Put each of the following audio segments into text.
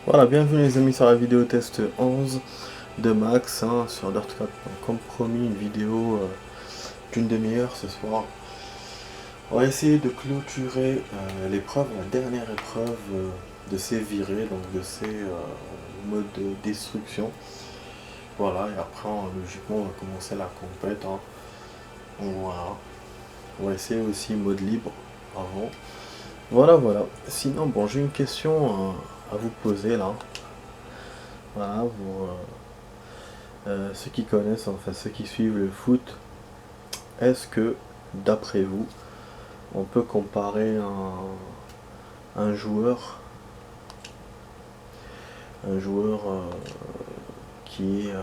Voilà, bienvenue les amis sur la vidéo test 11 de Max sur Dirt 4. Donc, comme promis, une vidéo d'une demi-heure ce soir. On va essayer de clôturer l'épreuve, la dernière épreuve de ces virées, donc de ces modes de destruction. Voilà, et après, logiquement, on va commencer la compète. Donc, voilà. On va essayer aussi mode libre avant. Voilà. Sinon, bon, j'ai une question à vous poser là. Voilà, ceux qui connaissent, enfin ceux qui suivent le foot, est-ce que, d'après vous, on peut comparer un joueur, un joueur qui est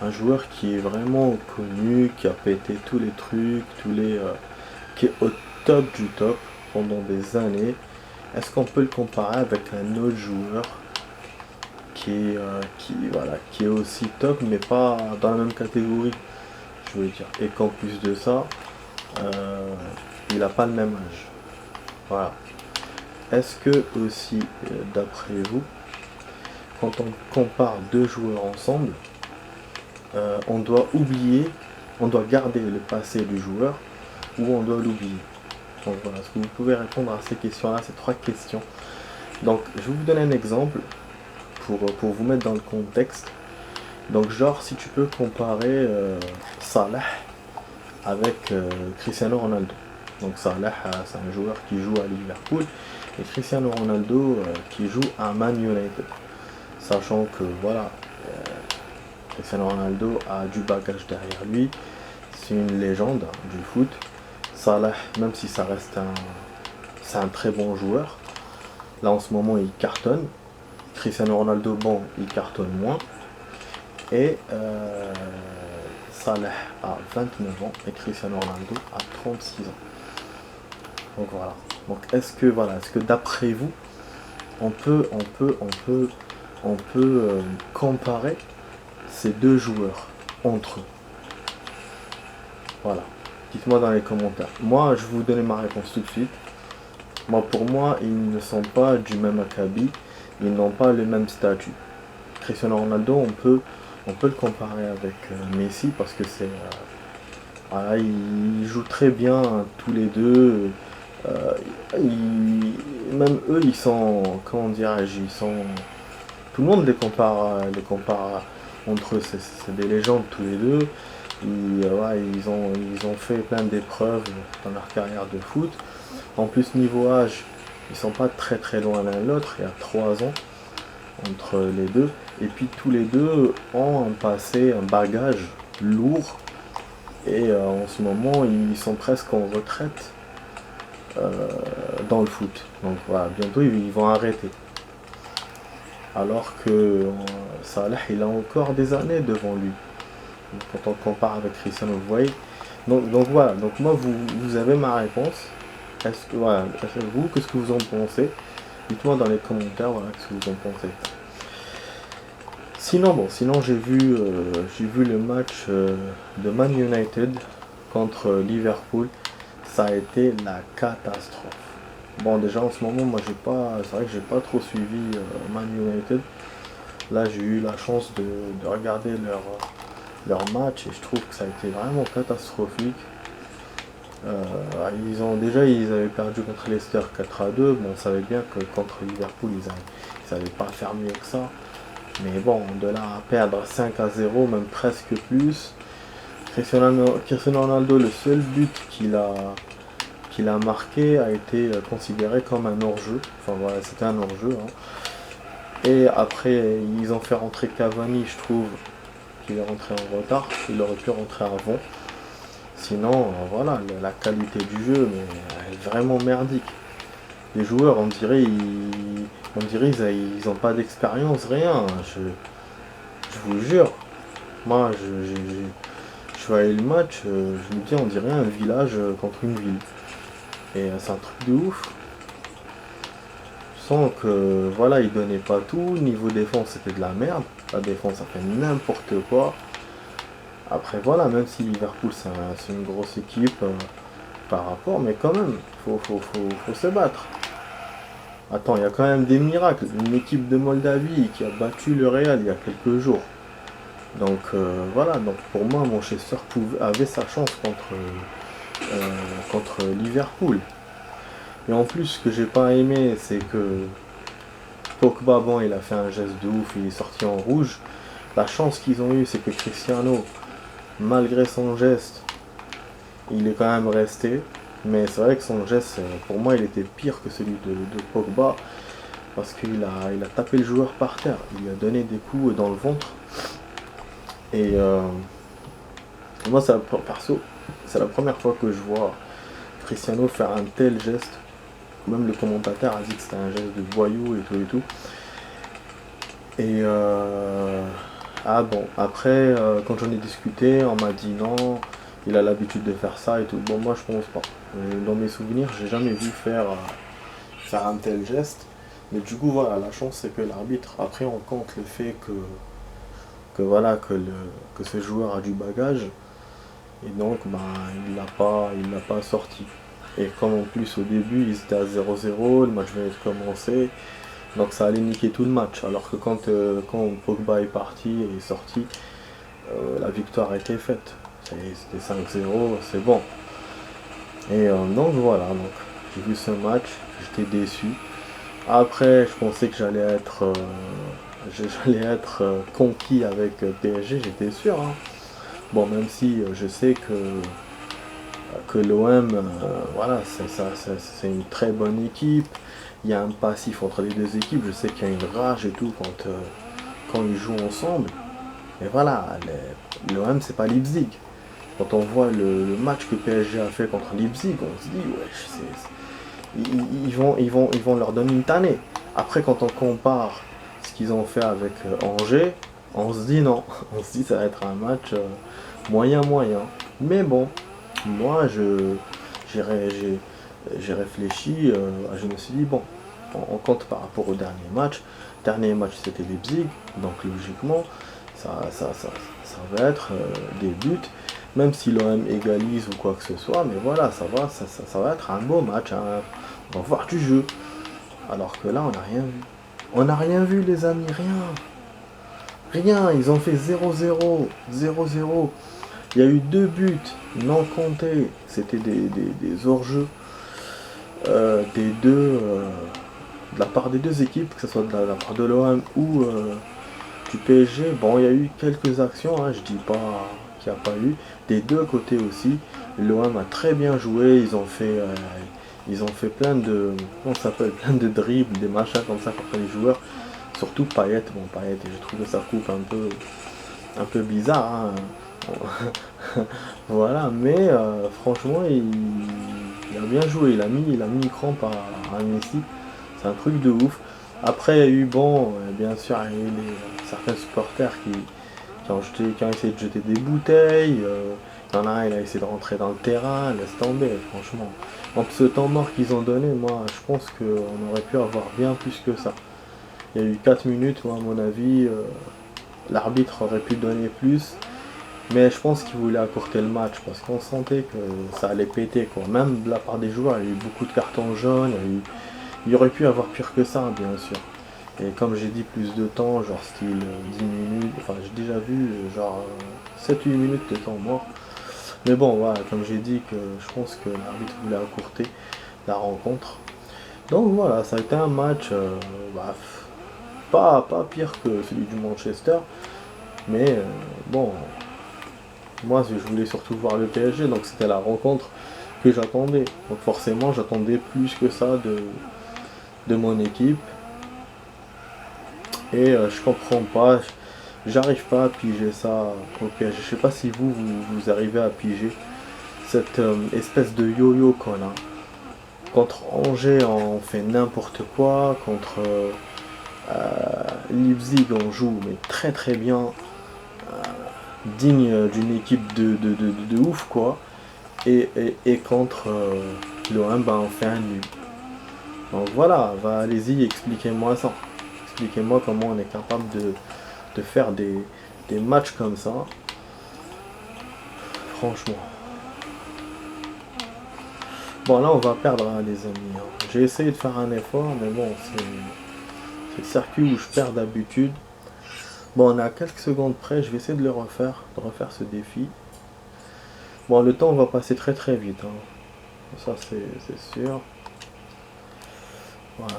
un joueur qui est vraiment connu, qui a pété tous les trucs, qui est au top du top pendant des années, est-ce qu'on peut le comparer avec un autre joueur qui est aussi top mais pas dans la même catégorie, je veux dire, et qu'en plus de ça, il n'a pas le même âge. Voilà. Est-ce que aussi, d'après vous, quand on compare deux joueurs ensemble, on doit garder le passé du joueur ou on doit l'oublier? Donc voilà, est-ce que vous pouvez répondre à ces questions-là, ces trois questions? Donc je vais vous donner un exemple pour vous mettre dans le contexte. Donc genre si tu peux comparer Salah avec Cristiano Ronaldo. Donc Salah, c'est un joueur qui joue à Liverpool et Cristiano Ronaldo qui joue à Man United. Sachant que voilà, Cristiano Ronaldo a du bagage derrière lui, c'est une légende du foot. Salah, même si ça reste c'est un très bon joueur, là en ce moment il cartonne. Cristiano Ronaldo, bon, il cartonne moins. Et Salah a 29 ans et Cristiano Ronaldo a 36 ans. Donc voilà. Donc est-ce que d'après vous, on peut comparer ces deux joueurs entre eux? Voilà. Dites-moi dans les commentaires. Moi, je vais vous donner ma réponse tout de suite. Pour moi, ils ne sont pas du même acabit. Ils n'ont pas le même statut. Cristiano Ronaldo, on peut le comparer avec Messi parce que voilà, ils jouent très bien tous les deux. Même eux, ils sont, comment dirais-je, tout le monde les compare entre eux. C'est des légendes tous les deux. Ouais, ils ont fait plein d'épreuves dans leur carrière de foot. En plus, niveau âge, ils sont pas très très loin l'un de l'autre. Il y a 3 ans entre les deux. Et puis tous les deux ont un passé, un bagage lourd. Et en ce moment, ils sont presque en retraite dans le foot. Donc voilà, bientôt ils vont arrêter. Alors que Salah, il a encore des années devant lui. Quand on compare avec Cristiano, vous voyez. Donc voilà, donc moi vous avez ma réponse. Est-ce que voilà, vous, qu'est-ce que vous en pensez? Dites-moi dans les commentaires, voilà, qu'est-ce que vous en pensez. Sinon j'ai vu le match de Man United contre Liverpool. Ça a été la catastrophe. Bon, déjà en ce moment, c'est vrai que j'ai pas trop suivi Man United. Là, j'ai eu la chance de regarder leur match et je trouve que ça a été vraiment catastrophique. Ils avaient perdu contre Leicester 4-2. Bon, on savait bien que contre Liverpool, ils n'allaient pas faire mieux que ça. Mais bon, de là à perdre 5-0, même presque plus. Cristiano Ronaldo, le seul but qu'il a marqué a été considéré comme un hors-jeu. Enfin voilà, c'était un hors-jeu. Et après, ils ont fait rentrer Cavani, je trouve qu'il est rentré en retard. Il aurait pu rentrer avant. Sinon, voilà, la qualité du jeu, mais elle est vraiment merdique. Les joueurs, on dirait ils ont pas d'expérience, rien. Je vous jure. Moi, je voyais le match, je me dis, on dirait un village contre une ville. Et c'est un truc de ouf. Je sens que, voilà, ils donnaient pas tout. Niveau défense, c'était de la merde. La défense, ça fait n'importe quoi. Après, voilà, même si Liverpool, c'est une grosse équipe par rapport, mais quand même, faut se battre. Attends, il y a quand même des miracles. Une équipe de Moldavie qui a battu le Real il y a quelques jours. Donc voilà, donc pour moi, Manchester avait sa chance contre Liverpool. Et en plus, ce que j'ai pas aimé, c'est que Pogba, bon, il a fait un geste de ouf, il est sorti en rouge. La chance qu'ils ont eue, c'est que Cristiano, malgré son geste, il est quand même resté. Mais c'est vrai que son geste, pour moi, il était pire que celui de Pogba. Parce il a tapé le joueur par terre. Il lui a donné des coups dans le ventre. Et moi, perso, c'est la première fois que je vois Cristiano faire un tel geste. Même le commentateur a dit que c'était un geste de voyou et tout et tout. Et ah bon, après, quand j'en ai discuté, on m'a dit non, il a l'habitude de faire ça et tout. Bon, moi je pense pas. Dans mes souvenirs, j'ai jamais vu faire un tel geste. Mais du coup, voilà, la chance c'est que l'arbitre, après on compte le fait que voilà, que ce joueur a du bagage. Et donc, ben, il l'a pas sorti. Et comme en plus au début, ils étaient à 0-0, le match venait de commencer. Donc ça allait niquer tout le match. Alors que quand Pogba est parti et est sorti, la victoire était faite. C'était 5-0, c'est bon. Et donc voilà, donc j'ai vu ce match, j'étais déçu. Après, je pensais que j'allais être conquis avec PSG, j'étais sûr, hein. Bon, même si je sais que l'OM, voilà, c'est une très bonne équipe. Il y a un passif entre les deux équipes. Je sais qu'il y a une rage et tout quand ils jouent ensemble. Mais voilà, l'OM, c'est pas Leipzig. Quand on voit le match que PSG a fait contre Leipzig, on se dit, ouais, ils vont leur donner une tannée. Après, quand on compare ce qu'ils ont fait avec Angers, on se dit non. On se dit ça va être un match moyen. Mais bon, moi, j'ai ré- j'ai réfléchi, je me suis dit, bon, on compte par rapport au dernier match. Dernier match, c'était Leipzig, donc logiquement, ça va être des buts, même si l'OM égalise ou quoi que ce soit, mais voilà, ça va être un beau match, hein. On va voir du jeu. Alors que là, on n'a rien vu. On n'a rien vu, les amis, rien. Rien, ils ont fait 0-0, 0-0. Il y a eu 2 buts non comptés, c'était des hors-jeux de la part des deux équipes, que ce soit de la part de l'OM ou du PSG. Bon, il y a eu quelques actions, hein, je dis pas qu'il n'y a pas eu. Des deux côtés aussi. L'OM a très bien joué, ils ont fait plein de, comment ça s'appelle, plein de dribbles, des machins comme ça contre les joueurs. Surtout Payet, bon Payet, j'ai trouvé sa coupe un peu bizarre, hein. Voilà, mais franchement, il a bien joué, il a mis une crampe à Messi, c'est un truc de ouf. Après, il y a eu, bon, bien sûr, il y a eu certains supporters qui ont essayé de jeter des bouteilles. Il y en a un, il a essayé de rentrer dans le terrain, laisse tomber, franchement. Entre ce temps mort qu'ils ont donné, moi, je pense qu'on aurait pu avoir bien plus que ça. Il y a eu 4 minutes, moi, à mon avis, l'arbitre aurait pu donner plus. Mais je pense qu'il voulait accourter le match parce qu'on sentait que ça allait péter, quoi. Même de la part des joueurs, il y a eu beaucoup de cartons jaunes, il y aurait pu avoir pire que ça, bien sûr. Et comme j'ai dit, plus de temps, genre style 10 minutes, enfin j'ai déjà vu genre 7-8 minutes de temps mort. Mais bon, voilà, comme j'ai dit, que je pense que l'arbitre voulait accourter la rencontre. Donc voilà, ça a été un match bah, pas pire que celui du Manchester, mais bon, moi je voulais surtout voir le PSG, donc c'était la rencontre que j'attendais. Donc forcément, j'attendais plus que ça de mon équipe. Et je comprends pas, j'arrive pas à piger ça au PSG. Je sais pas si vous arrivez à piger cette espèce de yo-yo qu'on a. Contre Angers, on fait n'importe quoi. Contre Leipzig, on joue mais très très bien. Digne d'une équipe de ouf, quoi. Et contre l'OM, ben, on fait un nul. Donc voilà, allez-y, expliquez-moi ça. Expliquez-moi comment on est capable de faire des matchs comme ça. Franchement. Bon, là, on va perdre, hein, les amis, hein. J'ai essayé de faire un effort, mais bon, c'est le circuit où je perds d'habitude. Bon, on est à quelques secondes près, je vais essayer de refaire ce défi. Bon, le temps va passer très très vite, hein. Ça, c'est sûr. Voilà.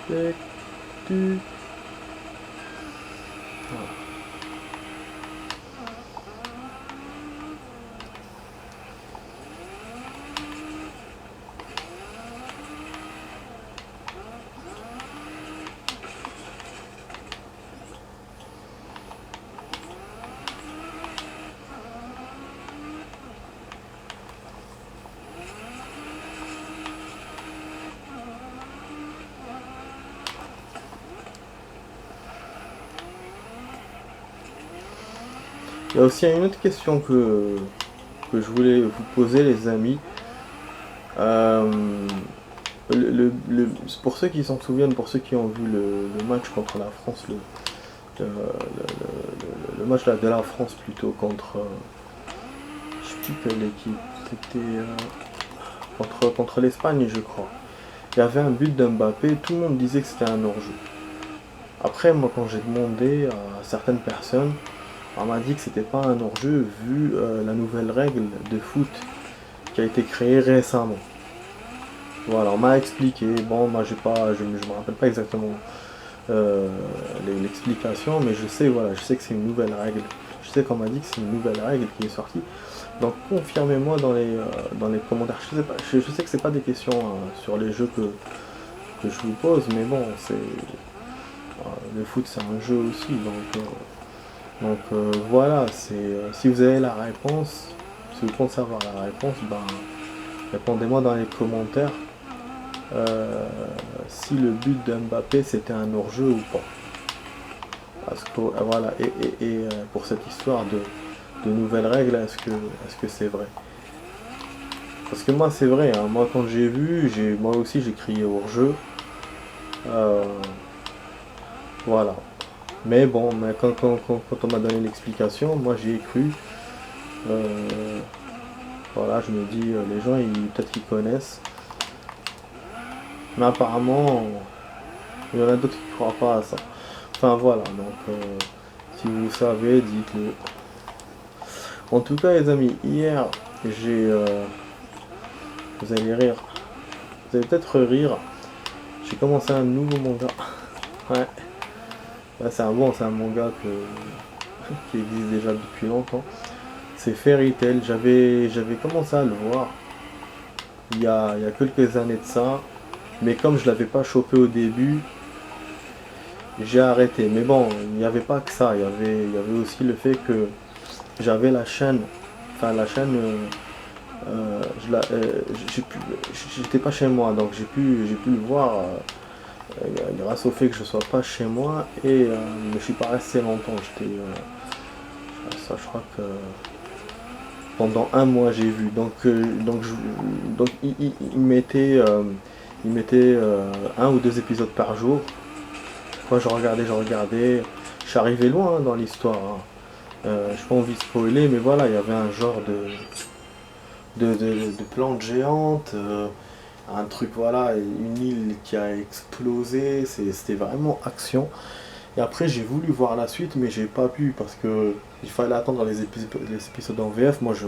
Tic, tic. Voilà. Il y a aussi une autre question que je voulais vous poser, les amis. Euh, pour ceux qui s'en souviennent, pour ceux qui ont vu le match contre la France, le match de la France plutôt contre, je sais plus quelle équipe, c'était contre l'Espagne, je crois. Il y avait un but d'Mbappé, tout le monde disait que c'était un hors-jeu. Après, moi, quand j'ai demandé à certaines personnes, on m'a dit que c'était pas un hors-jeu vu la nouvelle règle de foot qui a été créée récemment. Voilà, on m'a expliqué. Bon, moi, je me rappelle pas exactement l'explication, mais je sais, voilà, je sais que c'est une nouvelle règle. Je sais qu'on m'a dit que c'est une nouvelle règle qui est sortie. Donc, confirmez-moi dans les commentaires. Je sais pas, je sais que c'est pas des questions sur les jeux que je vous pose, mais bon, le foot, c'est un jeu aussi, donc voilà, si vous avez la réponse, si vous pensez avoir la réponse, ben, répondez-moi dans les commentaires si le but de Mbappé c'était un hors-jeu ou pas. Parce que voilà, pour cette histoire de nouvelles règles, est-ce que c'est vrai? Parce que moi c'est vrai, hein, moi quand j'ai vu, moi aussi j'ai crié hors-jeu. Euh, voilà. Mais bon, mais quand on m'a donné l'explication, moi j'y ai cru. Euh, voilà, je me dis, les gens, peut-être qu'ils connaissent. Mais apparemment, il y en a d'autres qui ne croient pas à ça. Enfin voilà, donc si vous savez, dites-le. En tout cas, les amis, hier, vous allez rire. Vous allez peut-être rire. J'ai commencé un nouveau manga. Ouais. Là, c'est un manga qui existe déjà depuis longtemps. C'est Fairy Tail. J'avais commencé à le voir il y a quelques années de ça. Mais comme je l'avais pas chopé au début, j'ai arrêté. Mais bon, il n'y avait pas que ça. Il y avait aussi le fait que j'avais la chaîne. Enfin, la chaîne, j'étais pas chez moi, donc j'ai pu le voir grâce au fait que je sois pas chez moi et je suis pas resté longtemps. Ça, je crois que pendant un mois j'ai vu. Donc il mettait un ou deux épisodes par jour. Moi je regardais. Je suis arrivé loin, hein, dans l'histoire, hein. J'ai pas envie de spoiler, mais voilà, il y avait un genre de plante géante, un truc, voilà, une île qui a explosé, c'était vraiment action. Et après j'ai voulu voir la suite, mais j'ai pas pu parce que il fallait attendre les épisodes en VF. Moi je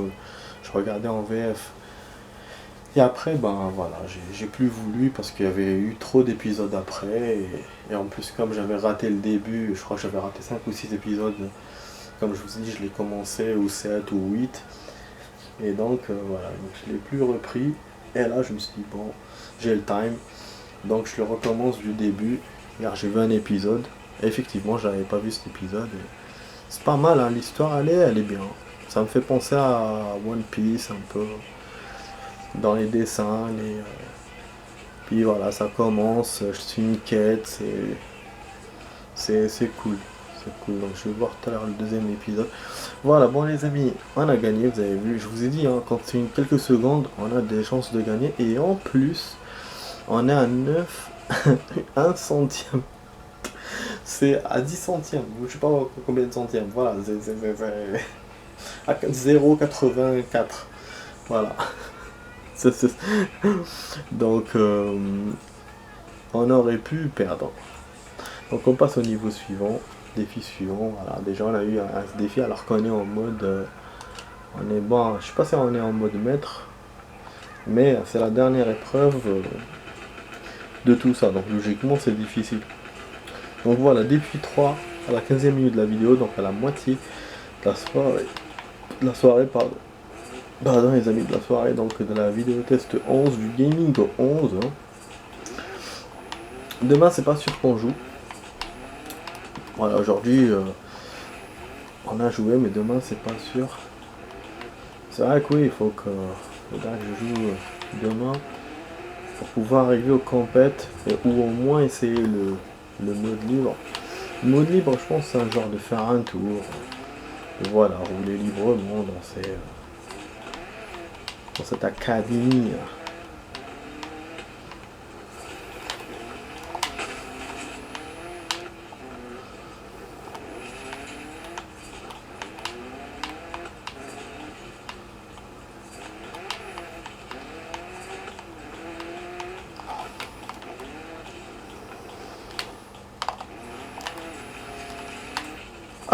regardais en VF. Et après, ben voilà, j'ai plus voulu parce qu'il y avait eu trop d'épisodes après. Et en plus, comme j'avais raté le début, je crois que j'avais raté 5 ou 6 épisodes. Comme je vous dis, je l'ai commencé ou 7 ou 8. Et donc voilà, donc je l'ai plus repris. Et là, je me suis dit, bon, j'ai le time. Donc je le recommence du début. Car j'ai vu un épisode. Et effectivement, je n'avais pas vu cet épisode. Et c'est pas mal, hein, l'histoire, elle est bien. Ça me fait penser à One Piece un peu. Dans les dessins, puis voilà, ça commence, je suis une quête, c'est cool. C'est cool, donc je vais voir tout à l'heure le deuxième épisode. Voilà, bon les amis, on a gagné, vous avez vu, je vous ai dit, hein, quand c'est une quelques secondes, on a des chances de gagner. Et en plus, on est à 9, 1 centième. C'est à 10 centièmes, je sais pas combien de centièmes, voilà, à 0,84. Voilà. Donc, on aurait pu perdre. Donc, on passe au niveau suivant. Défi suivant. Voilà. Déjà, on a eu un défi alors qu'on est en mode. On est bon. Je sais pas si on est en mode maître. Mais c'est la dernière épreuve de tout ça. Donc, logiquement, c'est difficile. Donc, voilà. Défi 3 à la 15e minute de la vidéo. Donc, à la moitié de la soirée. Pardon les amis de la soirée, donc de la vidéo test 11 du gaming 11. Demain c'est pas sûr qu'on joue. Voilà, aujourd'hui on a joué mais demain c'est pas sûr. C'est vrai que oui, il faut que je joue demain pour pouvoir arriver aux compètes ou au moins essayer le mode libre. Le mode libre je pense c'est un genre de faire un tour. Et voilà, rouler librement dans cette académie.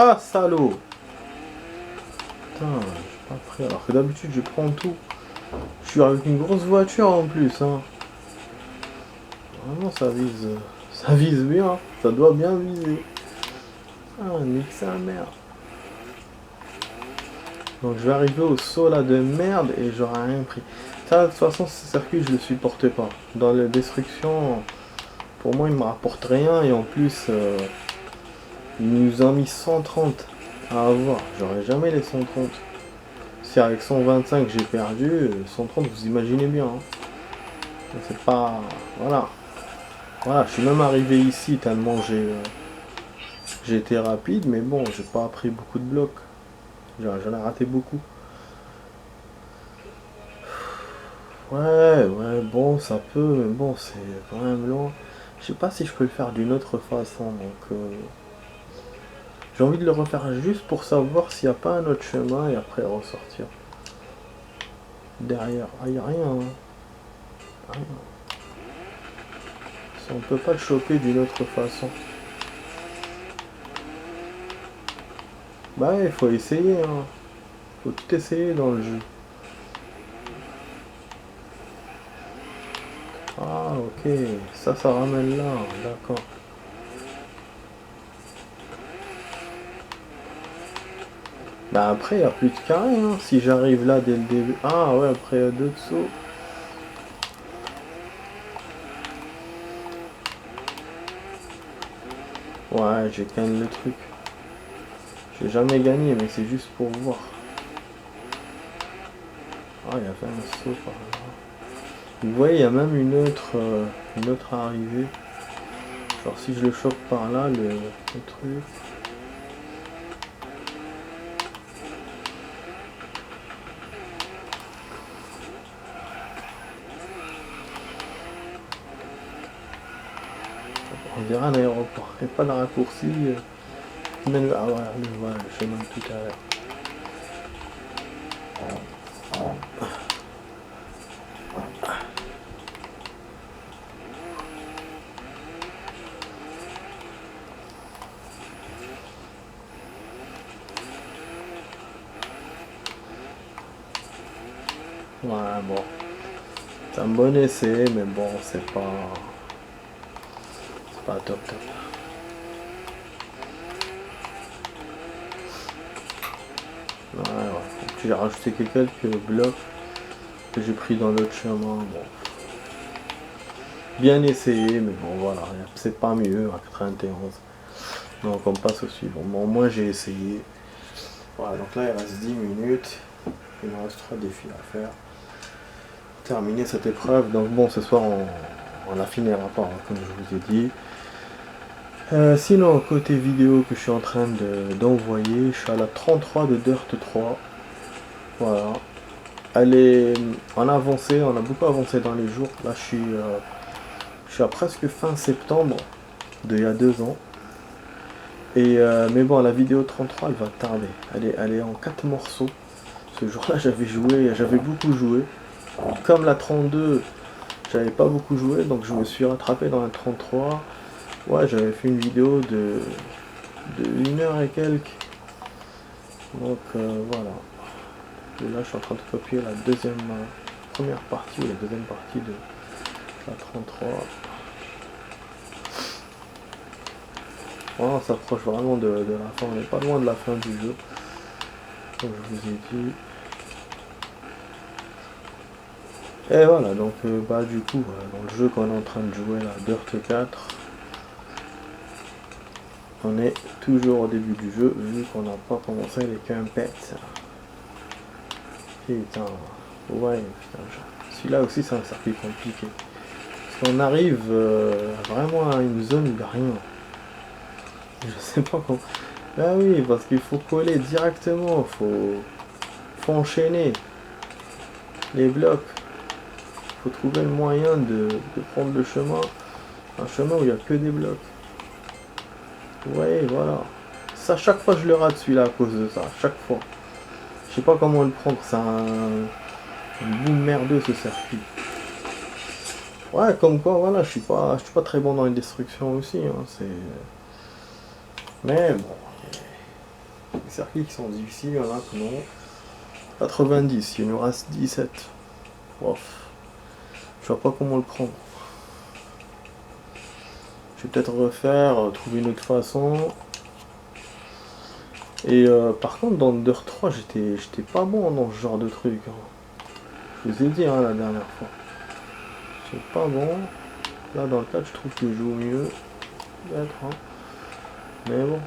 Ah salaud! Putain, je suis pas prêt. Alors que d'habitude je prends tout. Je suis avec une grosse voiture en plus, hein. Vraiment ça vise bien, ça doit bien viser. Ah, nique sa mère. Donc je vais arriver au saut là de merde et j'aurai rien pris. Ça, de toute façon, ce circuit je le supporte pas. Dans la destruction, pour moi il me rapporte rien et en plus, il nous a mis 130 à avoir. J'aurai jamais les 130. Si avec 125 j'ai perdu, 130 vous imaginez bien. Hein. C'est pas... Voilà. Voilà, je suis même arrivé ici tellement j'ai été rapide, mais bon, j'ai pas pris beaucoup de blocs. J'en ai raté beaucoup. Ouais, bon, ça peut, mais bon, c'est quand même loin. Je sais pas si je peux le faire d'une autre façon, donc... j'ai envie de le refaire juste pour savoir s'il n'y a pas un autre chemin et après ressortir. Derrière. Ah, il n'y a rien, hein. Rien. On peut pas le choper d'une autre façon. Bah il faut essayer, hein. Faut tout essayer dans le jeu. Ah ok, ça ramène là, d'accord. Bah après il n'y a plus de carré, hein. Si j'arrive là dès le début. Ah ouais, après il y a deux sauts. Ouais, j'ai gagné le truc. J'ai jamais gagné, mais c'est juste pour voir. Ah, il y avait un saut par là. Vous voyez, il y a même une autre arrivée. Genre si je le chope par là, le truc. On dirait un aéroport. Et pas de raccourci. Même... Ah voilà, le chemin de tout à l'heure. Ouais, bon. C'est un bon essai, mais bon, c'est pas top. Ouais. J'ai rajouté quelques blocs que j'ai pris dans l'autre chemin. Bon. Bien essayé, mais bon, voilà. C'est pas mieux à 91. Donc, on passe au suivant. Bon, moi, j'ai essayé. Voilà, donc là, il reste 10 minutes. Il me reste 3 défis à faire. Terminer cette épreuve. Donc, bon, ce soir, on la finira pas, hein, comme je vous ai dit. Sinon, côté vidéo que je suis en train d'envoyer, je suis à la 33 de Dirt 3. Voilà. Elle est en avancée, on a beaucoup avancé dans les jours. Là, je suis à presque fin septembre, d'il y a 2 ans. Et mais bon, la vidéo 33 elle va tarder. Elle est en 4 morceaux. Ce jour-là j'avais beaucoup joué. Comme la 32, j'avais pas beaucoup joué, donc je me suis rattrapé dans la 33. Ouais, j'avais fait une vidéo de 1 heure et quelques. Donc voilà. Et là je suis en train de copier la première partie ou la deuxième partie de la 33. Voilà, on s'approche vraiment de la fin, on n'est pas loin de la fin du jeu. Comme je vous ai dit. Et voilà, donc bah du coup, dans le jeu qu'on est en train de jouer là, Dirt 4, on est toujours au début du jeu, vu qu'on n'a pas commencé les Cumpets. Putain, ouais, putain, celui-là aussi c'est un circuit compliqué. Parce qu'on arrive vraiment à une zone où il n'y a rien. Je sais pas comment. Ah oui, parce qu'il faut coller directement, faut enchaîner les blocs. Faut trouver le moyen de prendre le chemin, un chemin où il n'y a que des blocs. Ouais, voilà. Ça, chaque fois je le rate celui-là à cause de ça, chaque fois. Je sais pas comment le prendre, c'est un bout merdeux ce circuit. Ouais, comme quoi, voilà, je suis pas très bon dans les destructions aussi, hein, c'est... Mais bon, les circuits qui sont difficiles, il y en a que non. 90, il nous reste 17. Ouf. Je vois pas comment le prendre. Je vais peut-être refaire, trouver une autre façon. Et par contre, dans Dirt 3, j'étais pas bon dans ce genre de truc. Hein. Je vous ai dit hein, la dernière fois. C'est pas bon. Là, dans le 4, je trouve que je joue mieux. Peut-être, hein. Mais bon.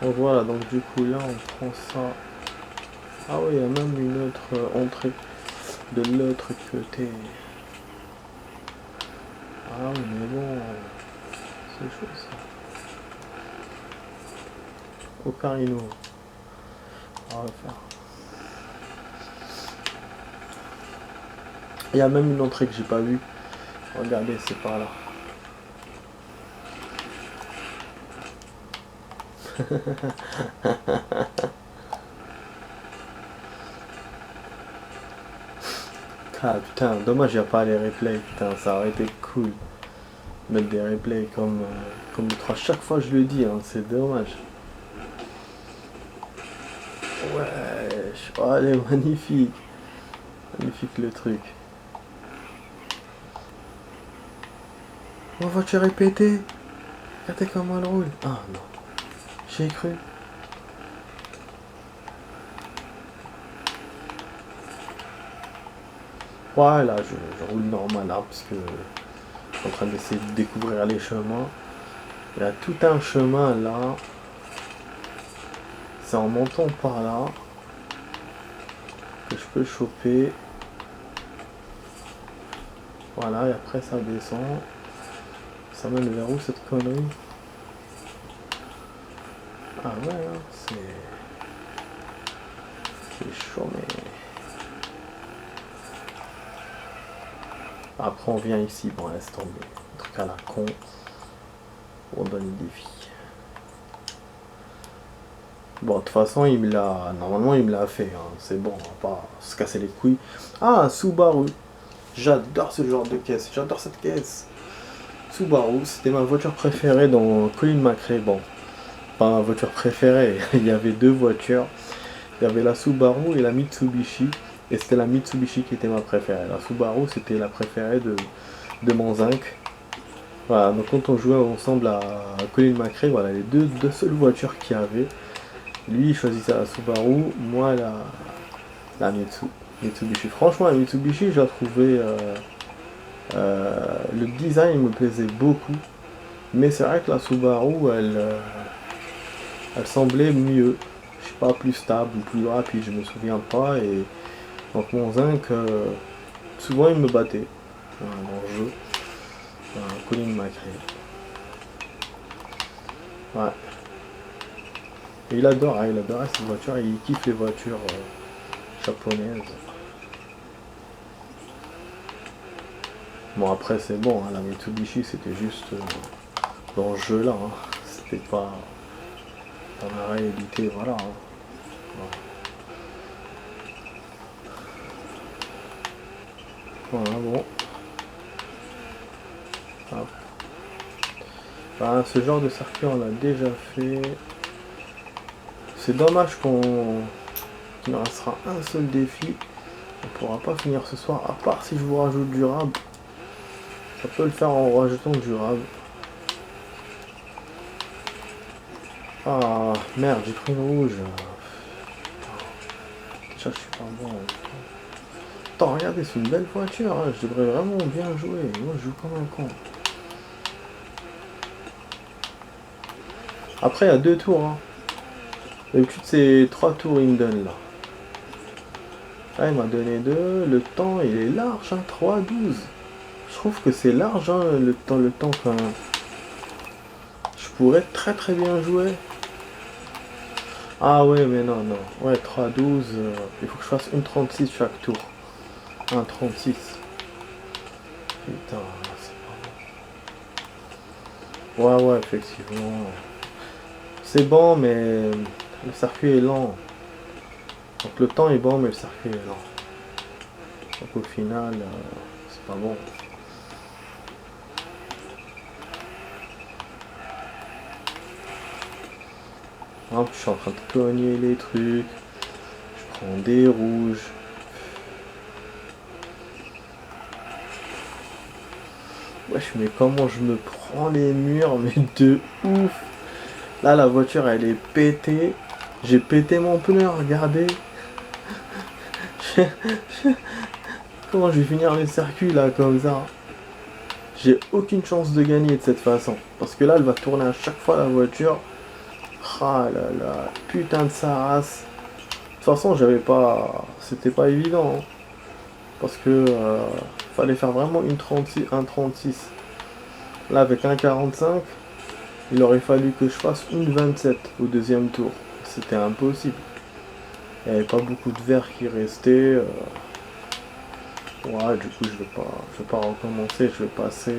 Donc voilà, donc du coup, là, on prend ça. Ah oui, il y a même une autre entrée de l'autre côté. Ah oui, mais bon. C'est chaud ça. Ocarino. On va faire. Il y a même une entrée que j'ai pas vue. Regardez, c'est par là. Ah putain, dommage il n'y a pas les replays, putain, ça aurait été cool. Mettre des replays comme le 3. Chaque fois je le dis, hein, c'est dommage. Ouais, oh, elle est magnifique. Magnifique le truc. Ma voiture est pétée. Regardez comment elle roule. Ah non. J'ai cru. Ouais, là, je roule normal, là, parce que je suis en train d'essayer de découvrir les chemins. Il y a tout un chemin, là. C'est en montant par là que je peux choper. Voilà, et après, ça descend. Ça mène vers où, cette connerie? Ah ouais, hein, c'est chaud, mais... Après on vient ici, bon laisse tomber, un truc à la con, on donne le défi. Bon de toute façon normalement il me l'a fait, hein. C'est bon, on va pas se casser les couilles. Ah, Subaru, j'adore ce genre de caisse, j'adore cette caisse. Subaru, c'était ma voiture préférée dans Colin McRae, bon, pas ma voiture préférée, il y avait deux voitures, il y avait la Subaru et la Mitsubishi. Et c'était la Mitsubishi qui était ma préférée. La Subaru, c'était la préférée de mon zinc. Voilà, donc quand on jouait ensemble à Colin McRae, voilà, les deux seules voitures qu'il y avait. Lui, il choisissait la Subaru, moi la Mitsubishi. Franchement, la Mitsubishi, je la trouvais... le design me plaisait beaucoup. Mais c'est vrai que la Subaru, elle semblait mieux. Je sais pas, plus stable ou plus rapide, je me souviens pas. Et donc mon zinc, souvent il me battait dans le jeu. Colin McRae. Ouais. Et il adorait cette voiture, et il kiffe les voitures japonaises. Bon après c'est bon, hein, la Mitsubishi c'était juste dans ce jeu là, hein. C'était pas dans la réalité, voilà, hein. Voilà, bon. Hop. Bah, ce genre de circuit on l'a déjà fait. C'est dommage qu'il nous restera un seul défi. On pourra pas finir ce soir, à part si je vous rajoute du rab. Ça peut le faire en rajoutant du rab. Ah merde, j'ai pris une rouge. Déjà je suis pas bon. Attends, regardez, c'est une belle voiture, hein. Je devrais vraiment bien jouer. Moi je joue comme un con. Après il y a 2 tours, hein. D'habitude c'est 3 tours il me donne là. Là il m'a donné 2. Le temps il est large, hein, 3-12. Je trouve que c'est large, hein, le temps quand même. Je pourrais très bien jouer. Ah ouais mais non. Ouais 3-12. Il faut que je fasse une 36 chaque tour. 1,36. Putain, c'est pas bon. Ouais, effectivement. C'est bon, mais le circuit est lent. Donc le temps est bon, mais le circuit est lent. Donc au final, c'est pas bon. Hop, je suis en train de cogner les trucs. Je prends des rouges. Wesh, mais comment je me prends les murs, mais de ouf. Là, la voiture, elle est pétée. J'ai pété mon pneu, regardez. Comment je vais finir les circuits, là, comme ça? J'ai aucune chance de gagner de cette façon. Parce que là, elle va tourner à chaque fois, la voiture. Ah là là, putain de sa race. De toute façon, j'avais pas... C'était pas évident, hein. Parce que... fallait faire vraiment une 36, un 36. Là, avec un 45, il aurait fallu que je fasse une 27 au deuxième tour. C'était impossible. Il n'y avait pas beaucoup de verre qui restait. Ouais, du coup, je vais pas recommencer. Je vais passer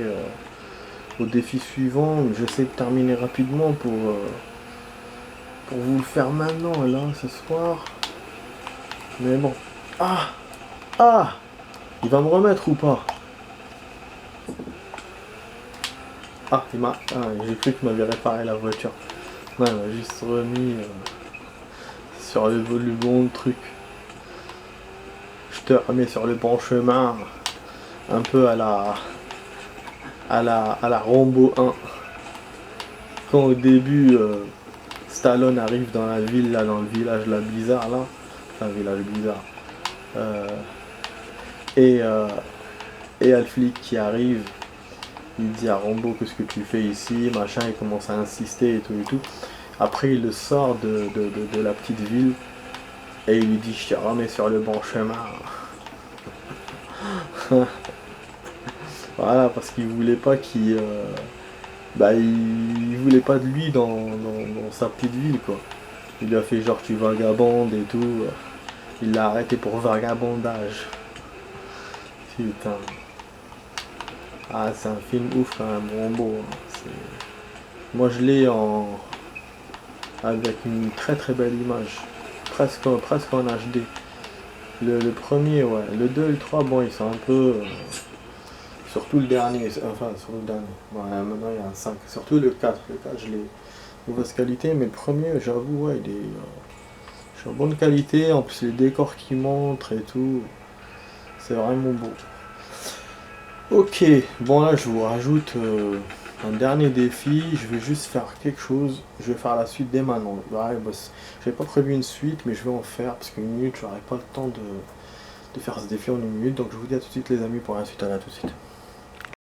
au défi suivant. J'essaie de terminer rapidement pour vous le faire maintenant, là, ce soir. Mais bon. Ah, il va me remettre ou pas? Ah, j'ai cru qu'il m'avait réparé la voiture. Non, il m'a juste remis sur le bon truc. Je te remets sur le bon chemin. Un peu à la Rambo 1. Quand au début, Stallone arrive dans la ville, là, dans le village là, bizarre, là. Enfin, village bizarre. Et y a le flic qui arrive. Il dit à Rambo, qu'est-ce que tu fais ici, machin, il commence à insister et tout. Après il le sort de la petite ville et il lui dit je te remets sur le bon chemin. Voilà, parce qu'il voulait pas il voulait pas de lui dans sa petite ville, quoi. Il lui a fait genre tu vagabondes et tout. Il l'a arrêté pour vagabondage. Putain. Ah, c'est un film ouf quand même, Rambo, hein. Moi je l'ai avec une très belle image, presque en HD. Le premier, ouais, le 2 et le 3, bon, ils sont un peu... surtout le dernier, enfin, sur le dernier. Ouais, maintenant il y a un 5, surtout le 4, je l'ai mauvaise qualité, mais le premier, j'avoue, ouais, il est en bonne qualité, en plus les décors qui montrent et tout, c'est vraiment beau. Ok, bon là je vous rajoute un dernier défi, je vais juste faire quelque chose, je vais faire la suite dès maintenant. Ouais, j'avais pas prévu une suite, mais je vais en faire, parce qu'une minute, j'aurai pas le temps de faire ce défi en une minute, donc je vous dis à tout de suite les amis pour la suite, à tout de suite.